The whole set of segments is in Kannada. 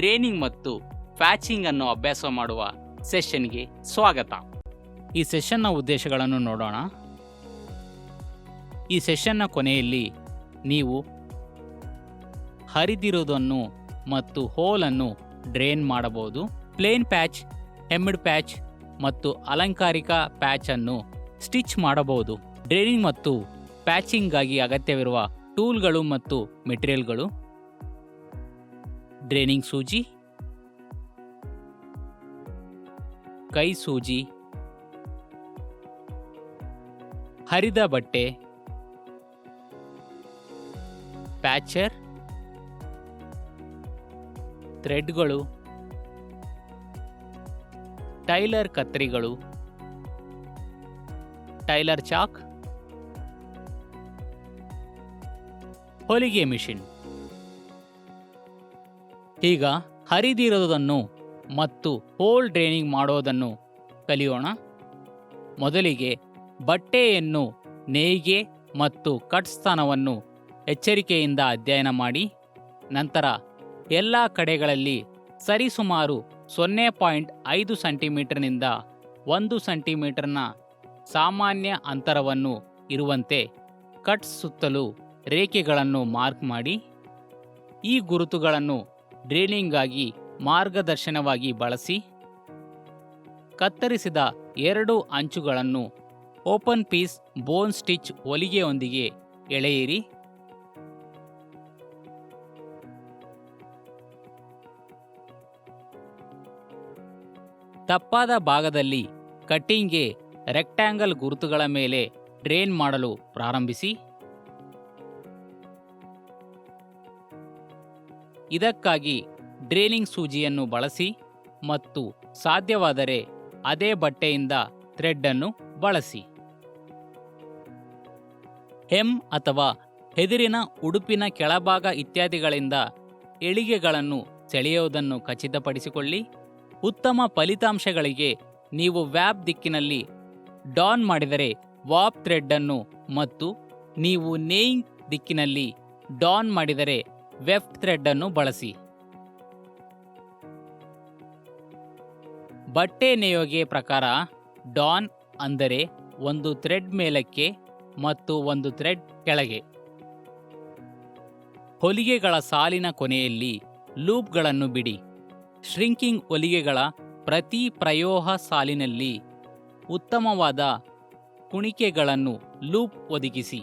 ಡ್ರೇನಿಂಗ್ ಮತ್ತು ಪ್ಯಾಚಿಂಗ್ ಅನ್ನು ಅಭ್ಯಾಸ ಮಾಡುವ ಸೆಷನ್ಗೆ ಸ್ವಾಗತ. ಈ ಸೆಷನ್ನ ಉದ್ದೇಶಗಳನ್ನು ನೋಡೋಣ. ಈ ಸೆಷನ್ನ ಕೊನೆಯಲ್ಲಿ ನೀವು ಹರಿದಿರುವುದನ್ನು ಮತ್ತು ಹೋಲನ್ನು ಡ್ರೇನ್ ಮಾಡಬಹುದು. ಪ್ಲೇನ್ ಪ್ಯಾಚ್, ಹೆಮ್ಡ್ ಪ್ಯಾಚ್ ಮತ್ತು ಅಲಂಕಾರಿಕ ಪ್ಯಾಚ್ ಅನ್ನು ಸ್ಟಿಚ್ ಮಾಡಬಹುದು. ಡ್ರೇನಿಂಗ್ ಮತ್ತು ಪ್ಯಾಚಿಂಗ್ಗಾಗಿ ಅಗತ್ಯವಿರುವ ಟೂಲ್ಗಳು ಮತ್ತು ಮೆಟೀರಿಯಲ್ಗಳು: ಡ್ರೇನಿಂಗ್ ಸೂಜಿ, ಕೈ ಸೂಜಿ, ಹರಿದ ಬಟ್ಟೆ, ಪ್ಯಾಚರ್, ಥ್ರೆಡ್ಗಳು, ಟೈಲರ್ ಕತ್ತರಿಗಳು, ಟೈಲರ್ ಚಾಕ್, ಹೊಲಿಗೆ ಮಿಷಿನ್. ಈಗ ಹರಿದಿರುವುದನ್ನು ಮತ್ತು ಹೋಲ್ ಡ್ರೇನಿಂಗ್ ಮಾಡೋದನ್ನು ಕಲಿಯೋಣ. ಮೊದಲಿಗೆ ಬಟ್ಟೆಯನ್ನು ನೇಯ್ಗೆ ಮತ್ತು ಕಟ್ ಸ್ಥಾನವನ್ನು ಎಚ್ಚರಿಕೆಯಿಂದ ಅಧ್ಯಯನ ಮಾಡಿ, ನಂತರ ಎಲ್ಲ ಕಡೆಗಳಲ್ಲಿ ಸರಿಸುಮಾರು 0.5 ಸೆಂಟಿಮೀಟರ್ನಿಂದ 1 ಸೆಂಟಿಮೀಟರ್ನ ಸಾಮಾನ್ಯ ಅಂತರವನ್ನು ಇರುವಂತೆ ಕಟ್ ಸುತ್ತಲೂ ರೇಖೆಗಳನ್ನು ಮಾರ್ಕ್ ಮಾಡಿ. ಈ ಗುರುತುಗಳನ್ನು ಡ್ರೇನಿಂಗ್ಗಾಗಿ ಮಾರ್ಗದರ್ಶನವಾಗಿ ಬಳಸಿ. ಕತ್ತರಿಸಿದ 2 ಅಂಚುಗಳನ್ನು ಓಪನ್ ಪೀಸ್ ಬೋನ್ ಸ್ಟಿಚ್ ಹೊಲಿಗೆಯೊಂದಿಗೆ ಎಳೆಯಿರಿ. ತಪ್ಪಾದ ಭಾಗದಲ್ಲಿ ಕಟ್ಟಿಂಗ್ಗೆ ರೆಕ್ಟ್ಯಾಂಗಲ್ ಗುರುತುಗಳ ಮೇಲೆ ಡ್ರೇನ್ ಮಾಡಲು ಪ್ರಾರಂಭಿಸಿ. ಇದಕ್ಕಾಗಿ ಡ್ರೇನಿಂಗ್ ಸೂಜಿಯನ್ನು ಬಳಸಿ ಮತ್ತು ಸಾಧ್ಯವಾದರೆ ಅದೇ ಬಟ್ಟೆಯಿಂದ ಥ್ರೆಡ್ ಅನ್ನು ಬಳಸಿ. ಹೆಮ್ ಅಥವಾ ಹೆದಿರಿನ ಉಡುಪಿನ ಕೆಳಭಾಗ ಇತ್ಯಾದಿಗಳಿಂದ ಎಳಿಗೆಗಳನ್ನು ಸೆಳೆಯುವುದನ್ನು ಖಚಿತಪಡಿಸಿಕೊಳ್ಳಿ. ಉತ್ತಮ ಫಲಿತಾಂಶಗಳಿಗೆ ನೀವು ವ್ಯಾಪ್ ದಿಕ್ಕಿನಲ್ಲಿ ಡಾನ್ ಮಾಡಿದರೆ ವಾಪ್ ಥ್ರೆಡ್ ಅನ್ನು ಮತ್ತು ನೀವು ನೇಯಿಂಗ್ ದಿಕ್ಕಿನಲ್ಲಿ ಡಾನ್ ಮಾಡಿದರೆ ವೆಫ್ಟ್ ಥ್ರೆಡ್ ಅನ್ನು ಬಳಸಿ. ಬಟ್ಟೆ ನೇಯೋಗೆ ಪ್ರಕಾರ ಡಾನ್ ಅಂದರೆ ಒಂದು ಥ್ರೆಡ್ ಮೇಲಕ್ಕೆ ಮತ್ತು ಒಂದು ಥ್ರೆಡ್ ಕೆಳಗೆ. ಹೊಲಿಗೆಗಳ ಸಾಲಿನ ಕೊನೆಯಲ್ಲಿ ಲೂಪ್ಗಳನ್ನು ಬಿಡಿ. ಶ್ರಿಂಕಿಂಗ್ ಹೊಲಿಗೆಗಳ ಪ್ರತಿ ಪ್ರಯೋಹ ಸಾಲಿನಲ್ಲಿ ಉತ್ತಮವಾದ ಕುಣಿಕೆಗಳನ್ನು ಲೂಪ್ ಒದಗಿಸಿ.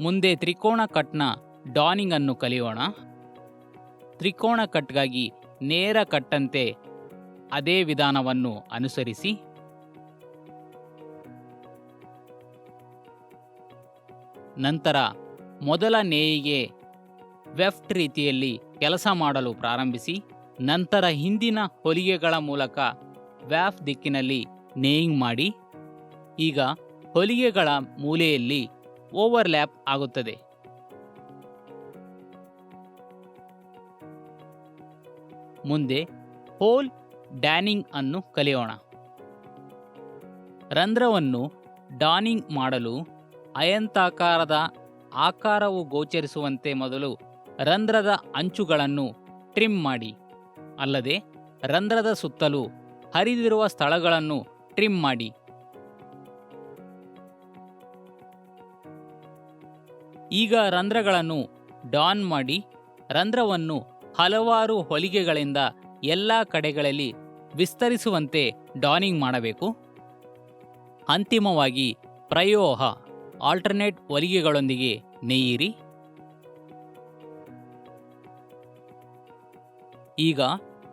ಮುಂದೆ ತ್ರಿಕೋಣ ಕಟ್ನ ಡಾನಿಂಗ್ ಅನ್ನು ಕಲಿಯೋಣ. ತ್ರಿಕೋಣ ಕಟ್ಗಾಗಿ ನೇರ ಕಟ್ಟಂತೆ ಅದೇ ವಿಧಾನವನ್ನು ಅನುಸರಿಸಿ. ನಂತರ ಮೊದಲ ನೇಯಿಗೆ ವೆಫ್ಟ್ ರೀತಿಯಲ್ಲಿ ಕೆಲಸ ಮಾಡಲು ಪ್ರಾರಂಭಿಸಿ. ನಂತರ ಹಿಂದಿನ ಹೊಲಿಗೆಗಳ ಮೂಲಕ ವ್ಯಾಪ್ ದಿಕ್ಕಿನಲ್ಲಿ ನೇಯಿಂಗ್ ಮಾಡಿ. ಈಗ ಹೊಲಿಗೆಗಳ ಮೂಲೆಯಲ್ಲಿ ಓವರ್ಲ್ಯಾಪ್ ಆಗುತ್ತದೆ. ಮುಂದೆ ಹೋಲ್ ಡ್ಯಾನಿಂಗ್ ಅನ್ನು ಕಲಿಯೋಣ. ರಂಧ್ರವನ್ನು ಡಾನಿಂಗ್ ಮಾಡಲು ಆಯತಾಕಾರದ ಆಕಾರವು ಗೋಚರಿಸುವಂತೆ ಮೊದಲು ರಂಧ್ರದ ಅಂಚುಗಳನ್ನು ಟ್ರಿಮ್ ಮಾಡಿ. ಅಲ್ಲದೆ ರಂಧ್ರದ ಸುತ್ತಲೂ ಹರಿದಿರುವ ಸ್ಥಳಗಳನ್ನು ಟ್ರಿಮ್ ಮಾಡಿ. ಈಗ ರಂಧ್ರಗಳನ್ನು ಡಾನ್ ಮಾಡಿ. ರಂಧ್ರವನ್ನು ಹಲವಾರು ಹೊಲಿಗೆಗಳಿಂದ ಎಲ್ಲ ಕಡೆಗಳಲ್ಲಿ ವಿಸ್ತರಿಸುವಂತೆ ಡಾನಿಂಗ್ ಮಾಡಬೇಕು. ಅಂತಿಮವಾಗಿ ಪ್ರಯೋಹ ಆಲ್ಟರ್ನೇಟ್ ಹೊಲಿಗೆಗಳೊಂದಿಗೆ ನೇಯಿರಿ. ಈಗ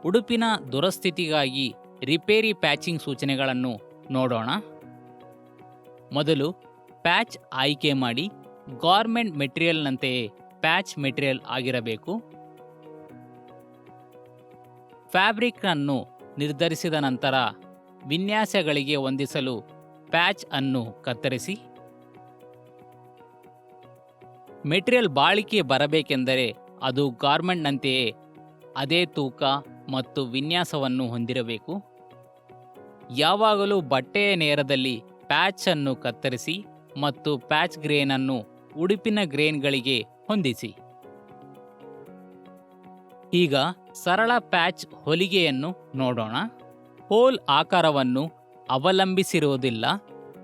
ಉಡುಪಿನ ದುರಸ್ಥಿತಿಗಾಗಿ ರಿಪೇರಿ ಪ್ಯಾಚಿಂಗ್ ಸೂಚನೆಗಳನ್ನು ನೋಡೋಣ. ಮೊದಲು ಪ್ಯಾಚ್ ಆಯ್ಕೆ ಮಾಡಿ. ಗಾರ್ಮೆಂಟ್ ಮೆಟೀರಿಯಲ್ನಂತೆಯೇ ಪ್ಯಾಚ್ ಮೆಟೀರಿಯಲ್ ಆಗಿರಬೇಕು. ಫ್ಯಾಬ್ರಿಕ್ ಅನ್ನು ನಿರ್ಧರಿಸಿದ ನಂತರ ವಿನ್ಯಾಸಗಳಿಗೆ ಹೊಂದಿಸಲು ಪ್ಯಾಚ್ ಅನ್ನು ಕತ್ತರಿಸಿ. ಮೆಟೀರಿಯಲ್ ಬಾಳಿಕೆ ಬರಬೇಕೆಂದರೆ ಅದು ಗಾರ್ಮೆಂಟ್ನಂತೆಯೇ ಅದೇ ತೂಕ ಮತ್ತು ವಿನ್ಯಾಸವನ್ನು ಹೊಂದಿರಬೇಕು. ಯಾವಾಗಲೂ ಬಟ್ಟೆಯ ನೇರದಲ್ಲಿ ಪ್ಯಾಚ್ ಅನ್ನು ಕತ್ತರಿಸಿ ಮತ್ತು ಪ್ಯಾಚ್ ಗ್ರೇನ್ ಅನ್ನು ಉಡುಪಿನ ಗ್ರೇನ್ಗಳಿಗೆ ಹೊಂದಿಸಿ. ಈಗ ಸರಳ ಪ್ಯಾಚ್ ಹೊಲಿಗೆಯನ್ನು ನೋಡೋಣ. ಹೋಲ್ ಆಕಾರವನ್ನು ಅವಲಂಬಿಸಿರುವುದಿಲ್ಲ.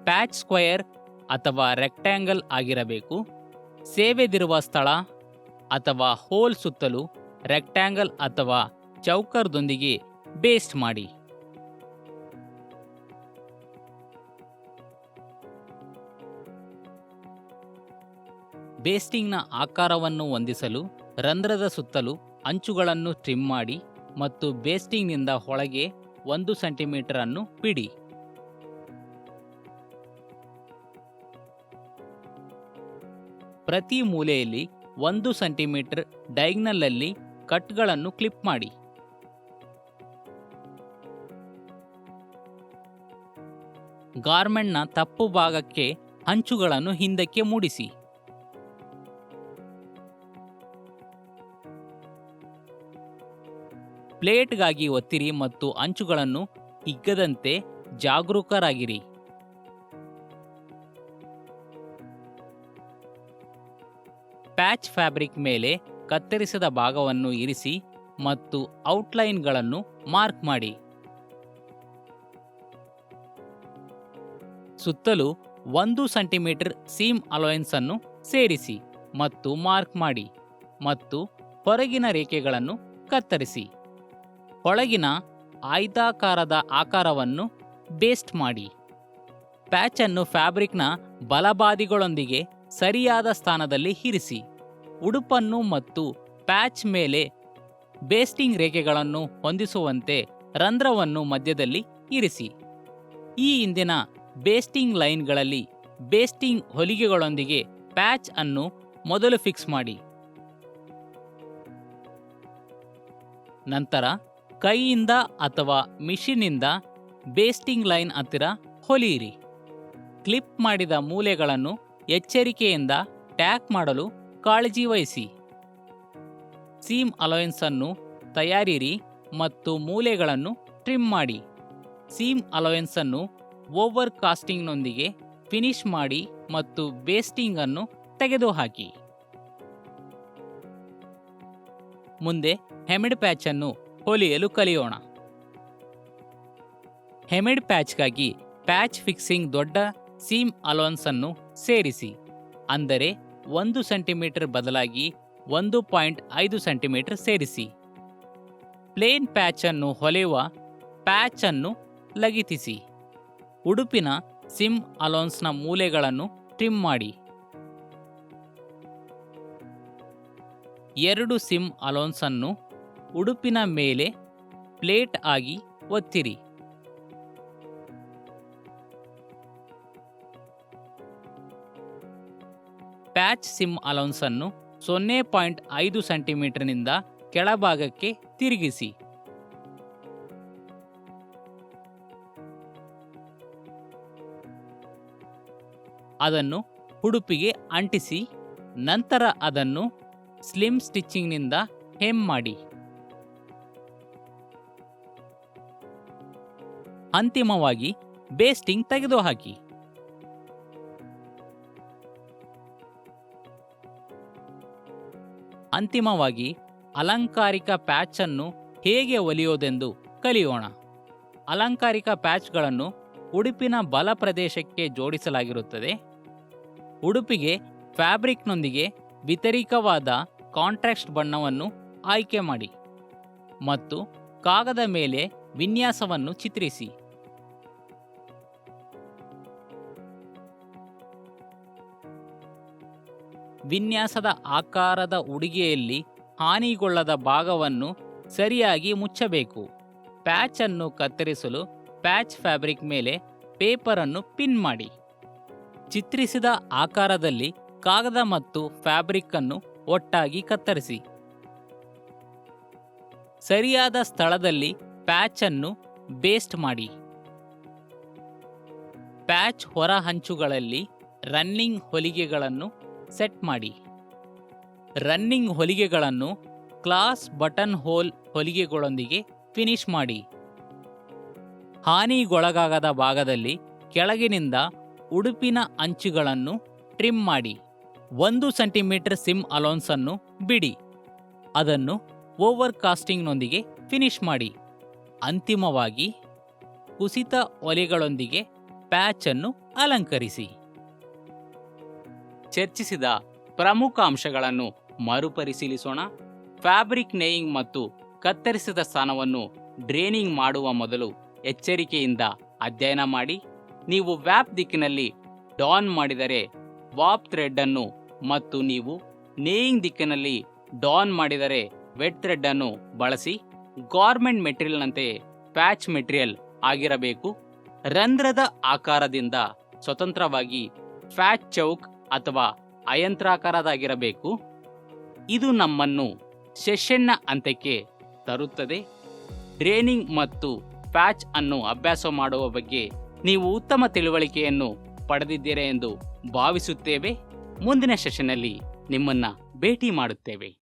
ಪ್ಯಾಚ್ ಸ್ಕ್ವಯರ್ ಅಥವಾ ರೆಕ್ಟ್ಯಾಂಗಲ್ ಆಗಿರಬೇಕು. ಸೇವೆದಿರುವ ಸ್ಥಳ ಅಥವಾ ಹೋಲ್ ಸುತ್ತಲೂ ರೆಕ್ಟ್ಯಾಂಗಲ್ ಅಥವಾ ಚೌಕರ್ದೊಂದಿಗೆ ಬೇಸ್ಟ್ ಮಾಡಿ. ಬೇಸ್ಟಿಂಗ್ನ ಆಕಾರವನ್ನು ಹೊಂದಿಸಲು ರಂಧ್ರದ ಸುತ್ತಲೂ ಅಂಚುಗಳನ್ನು ಟ್ರಿಮ್ ಮಾಡಿ ಮತ್ತು ಬೇಸ್ಟಿಂಗ್ನಿಂದ ಒಳಗೆ 1 ಸೆಂಟಿಮೀಟರ್ ಅನ್ನು ಬಿಡಿ. ಪ್ರತಿ ಮೂಲೆಯಲ್ಲಿ 1 ಸೆಂಟಿಮೀಟರ್ ಡಯಾಗ್ನಲಲ್ಲಿ ಕಟ್ಗಳನ್ನು ಕ್ಲಿಪ್ ಮಾಡಿ. ಗಾರ್ಮೆಂಟ್ನ ತಪ್ಪು ಭಾಗಕ್ಕೆ ಅಂಚುಗಳನ್ನು ಹಿಂದಕ್ಕೆ ಮೂಡಿಸಿ. ಪ್ಲೇಟ್ಗಾಗಿ ಒತ್ತಿರಿ ಮತ್ತು ಅಂಚುಗಳನ್ನು ಹಿಗ್ಗದಂತೆ ಜಾಗರೂಕರಾಗಿರಿ. ಪ್ಯಾಚ್ ಫ್ಯಾಬ್ರಿಕ್ ಮೇಲೆ ಕತ್ತರಿಸಿದ ಭಾಗವನ್ನು ಇರಿಸಿ ಮತ್ತು ಔಟ್ಲೈನ್ಗಳನ್ನು ಮಾರ್ಕ್ ಮಾಡಿ. ಸುತ್ತಲೂ 1 ಸೆಂಟಿಮೀಟರ್ ಸೀಮ್ ಅಲೋಯನ್ಸ್ ಅನ್ನು ಸೇರಿಸಿ ಮತ್ತು ಮಾರ್ಕ್ ಮಾಡಿ ಮತ್ತು ಹೊರಗಿನ ರೇಖೆಗಳನ್ನು ಕತ್ತರಿಸಿ. ಒಳಗಿನ ಆಯತಾಕಾರದ ಆಕಾರವನ್ನು ಬೇಸ್ಟ್ ಮಾಡಿ. ಪ್ಯಾಚ್ ಅನ್ನು ಫ್ಯಾಬ್ರಿಕ್ನ ಬಲಬದಿಗಳೊಂದಿಗೆ ಸರಿಯಾದ ಸ್ಥಾನದಲ್ಲಿ ಇರಿಸಿ. ಉಡುಪನ್ನು ಮತ್ತು ಪ್ಯಾಚ್ ಮೇಲೆ ಬೇಸ್ಟಿಂಗ್ ರೇಖೆಗಳನ್ನು ಹೊಂದಿಸುವಂತೆ ರಂಧ್ರವನ್ನು ಮಧ್ಯದಲ್ಲಿ ಇರಿಸಿ. ಈ ಹಿಂದಿನ ಬೇಸ್ಟಿಂಗ್ ಲೈನ್ಗಳಲ್ಲಿ ಬೇಸ್ಟಿಂಗ್ ಹೊಲಿಗೆಗಳೊಂದಿಗೆ ಪ್ಯಾಚ್ ಅನ್ನು ಮೊದಲು ಫಿಕ್ಸ್ ಮಾಡಿ. ನಂತರ ಕೈಯಿಂದ ಅಥವಾ ಮಿಷಿನ್ನಿಂದ ಬೇಸ್ಟಿಂಗ್ ಲೈನ್ ಹತ್ತಿರ ಹೊಲಿಯಿರಿ. ಕ್ಲಿಪ್ ಮಾಡಿದ ಮೂಲೆಗಳನ್ನು ಎಚ್ಚರಿಕೆಯಿಂದ ಟ್ಯಾಕ್ ಮಾಡಲು ಕಾಳಜಿ ವಹಿಸಿ. ಸೀಮ್ ಅಲೋಯನ್ಸ್ ಅನ್ನು ತಯಾರಿರಿ ಮತ್ತು ಮೂಲೆಗಳನ್ನು ಟ್ರಿಮ್ ಮಾಡಿ. ಸೀಮ್ ಅಲೋಯನ್ಸ್ ಅನ್ನು ಓವರ್ ಕಾಸ್ಟಿಂಗ್ನೊಂದಿಗೆ ಫಿನಿಶ್ ಮಾಡಿ ಮತ್ತು ಬೇಸ್ಟಿಂಗ್ ಅನ್ನು ತೆಗೆದುಹಾಕಿ. ಮುಂದೆ ಹೆಮಿಡ್ ಪ್ಯಾಚ್ ಅನ್ನು ಹೊಲಿಯಲು ಕಲಿಯೋಣ. ಹೆಮಿಡ್ ಪ್ಯಾಚ್ಗಾಗಿ ಪ್ಯಾಚ್ ಫಿಕ್ಸಿಂಗ್ ದೊಡ್ಡ ಸೀಮ್ ಅಲೋನ್ಸ್ ಅನ್ನು ಸೇರಿಸಿ. ಅಂದರೆ 1 ಸೆಂಟಿಮೀಟರ್ ಬದಲಾಗಿ 1.5 ಸೆಂಟಿಮೀಟರ್ ಸೇರಿಸಿ. ಪ್ಲೇನ್ ಪ್ಯಾಚ್ ಅನ್ನು ಹೊಲೆಯುವ ಪ್ಯಾಚ್ ಅನ್ನು ಲಗತ್ತಿಸಿ. ಉಡುಪಿನ ಸಿಮ್ ಅಲೋನ್ಸ್ನ ಮೂಲೆಗಳನ್ನು ಟ್ರಿಮ್ ಮಾಡಿ. 2 ಸಿಮ್ ಅಲೋನ್ಸ್ ಅನ್ನು ಉಡುಪಿನ ಮೇಲೆ ಪ್ಲೇಟ್ ಆಗಿ ಒತ್ತಿರಿ. ಪ್ಯಾಚ್ ಸಿಮ್ ಅಲೋನ್ಸ್ ಅನ್ನು 0.5 ಸೆಂಟಿಮೀಟರ್ನಿಂದ ಕೆಳಭಾಗಕ್ಕೆ ತಿರುಗಿಸಿ. ಅದನ್ನು ಉಡುಪಿಗೆ ಅಂಟಿಸಿ. ನಂತರ ಅದನ್ನು ಸ್ಲಿಮ್ ಸ್ಟಿಚಿಂಗ್ನಿಂದ ಹೆಮ್ ಮಾಡಿ. ಅಂತಿಮವಾಗಿ ಬೇಸ್ಟಿಂಗ್ ತೆಗೆದುಹಾಕಿ. ಅಂತಿಮವಾಗಿ ಅಲಂಕಾರಿಕ ಪ್ಯಾಚ್ ಅನ್ನು ಹೇಗೆ ಹೊಲಿಯೋದೆಂದು ಕಲಿಯೋಣ. ಅಲಂಕಾರಿಕ ಪ್ಯಾಚ್ಗಳನ್ನು ಉಡುಪಿನ ಬಲ ಪ್ರದೇಶಕ್ಕೆ ಜೋಡಿಸಲಾಗಿರುತ್ತದೆ. ಉಡುಪಿಗೆ ಫ್ಯಾಬ್ರಿಕ್ನೊಂದಿಗೆ ವ್ಯತಿರಿಕ್ತವಾದ ಕಾಂಟ್ರಾಸ್ಟ್ ಬಣ್ಣವನ್ನು ಆಯ್ಕೆ ಮಾಡಿ ಮತ್ತು ಕಾಗದ ಮೇಲೆ ವಿನ್ಯಾಸವನ್ನು ಚಿತ್ರಿಸಿ. ವಿನ್ಯಾಸದ ಆಕಾರದ ಉಡುಗೆಯಲ್ಲಿ ಹಾನಿಗೊಳ್ಳದ ಭಾಗವನ್ನು ಸರಿಯಾಗಿ ಮುಚ್ಚಬೇಕು. ಪ್ಯಾಚ್ ಅನ್ನು ಕತ್ತರಿಸಲು ಪ್ಯಾಚ್ ಫ್ಯಾಬ್ರಿಕ್ ಮೇಲೆ ಪೇಪರ್ ಅನ್ನು ಪಿನ್ ಮಾಡಿ. ಚಿತ್ರಿಸಿದ ಆಕಾರದಲ್ಲಿ ಕಾಗದ ಮತ್ತು ಫ್ಯಾಬ್ರಿಕ್ ಅನ್ನು ಒಟ್ಟಾಗಿ ಕತ್ತರಿಸಿ. ಸರಿಯಾದ ಸ್ಥಳದಲ್ಲಿ ಪ್ಯಾಚ್ ಅನ್ನು ಬೇಸ್ಟ್ ಮಾಡಿ. ಪ್ಯಾಚ್ ಹೊರ ಹಂಚುಗಳಲ್ಲಿ ರನ್ನಿಂಗ್ ಹೊಲಿಗೆಗಳನ್ನು ಸೆಟ್ ಮಾಡಿ. ರನ್ನಿಂಗ್ ಹೊಲಿಗೆಗಳನ್ನು ಕ್ಲಾಸ್ ಬಟನ್ ಹೋಲ್ ಹೊಲಿಗೆಗಳೊಂದಿಗೆ ಫಿನಿಶ್ ಮಾಡಿ. ಹಾನಿಗೊಳಗಾಗದ ಭಾಗದಲ್ಲಿ ಕೆಳಗಿನಿಂದ ಉಡುಪಿನ ಅಂಚುಗಳನ್ನು ಟ್ರಿಮ್ ಮಾಡಿ. 1 ಸೆಂಟಿಮೀಟರ್ ಸಿಮ್ ಅಲೋನ್ಸ್ ಅನ್ನು ಬಿಡಿ. ಅದನ್ನು ಓವರ್ ಕಾಸ್ಟಿಂಗ್ನೊಂದಿಗೆ ಫಿನಿಶ್ ಮಾಡಿ. ಅಂತಿಮವಾಗಿ ಕುಸಿತ ಒಲೆಗಳೊಂದಿಗೆ ಪ್ಯಾಚ್ ಅನ್ನು ಅಲಂಕರಿಸಿ. ಚರ್ಚಿಸಿದ ಪ್ರಮುಖ ಅಂಶಗಳನ್ನು ಮರುಪರಿಶೀಲಿಸೋಣ. ಫ್ಯಾಬ್ರಿಕ್ ನೇಯಿಂಗ್ ಮತ್ತು ಕತ್ತರಿಸಿದ ಸ್ಥಾನವನ್ನು ಡ್ರೇನಿಂಗ್ ಮಾಡುವ ಮೊದಲು ಎಚ್ಚರಿಕೆಯಿಂದ ಅಧ್ಯಯನ ಮಾಡಿ. ನೀವು ವ್ಯಾಪ್ ದಿಕ್ಕಿನಲ್ಲಿ ಡಾನ್ ಮಾಡಿದರೆ ವಾಪ್ ಥ್ರೆಡ್ ಅನ್ನು ಮತ್ತು ನೀವು ನೇಯಿಂಗ್ ದಿಕ್ಕಿನಲ್ಲಿ ಡಾನ್ ಮಾಡಿದರೆ ವೆಟ್ ಥ್ರೆಡ್ ಅನ್ನು ಬಳಸಿ. ಗಾರ್ಮೆಂಟ್ ಮೆಟೀರಿಯಲ್ನಂತೆ ಪ್ಯಾಚ್ ಮೆಟೀರಿಯಲ್ ಆಗಿರಬೇಕು. ರಂಧ್ರದ ಆಕಾರದಿಂದ ಸ್ವತಂತ್ರವಾಗಿ ಪ್ಯಾಚ್ ಚೌಕ್ ಅಥವಾ ಅಯಂತ್ರಾಕಾರದಾಗಿರಬೇಕು. ಇದು ನಮ್ಮನ್ನು ಸೆಷನ್ನ ಅಂತ್ಯಕ್ಕೆ ತರುತ್ತದೆ. ಡ್ರೇನಿಂಗ್ ಮತ್ತು ಪ್ಯಾಚ್ ಅನ್ನು ಅಭ್ಯಾಸ ಮಾಡುವ ಬಗ್ಗೆ ನೀವು ಉತ್ತಮ ತಿಳುವಳಿಕೆಯನ್ನು ಪಡೆದಿದ್ದೀರಾ ಎಂದು ಭಾವಿಸುತ್ತೇವೆ. ಮುಂದಿನ ಸೆಷನ್ನಲ್ಲಿ ನಿಮ್ಮನ್ನು ಭೇಟಿ ಮಾಡುತ್ತೇವೆ.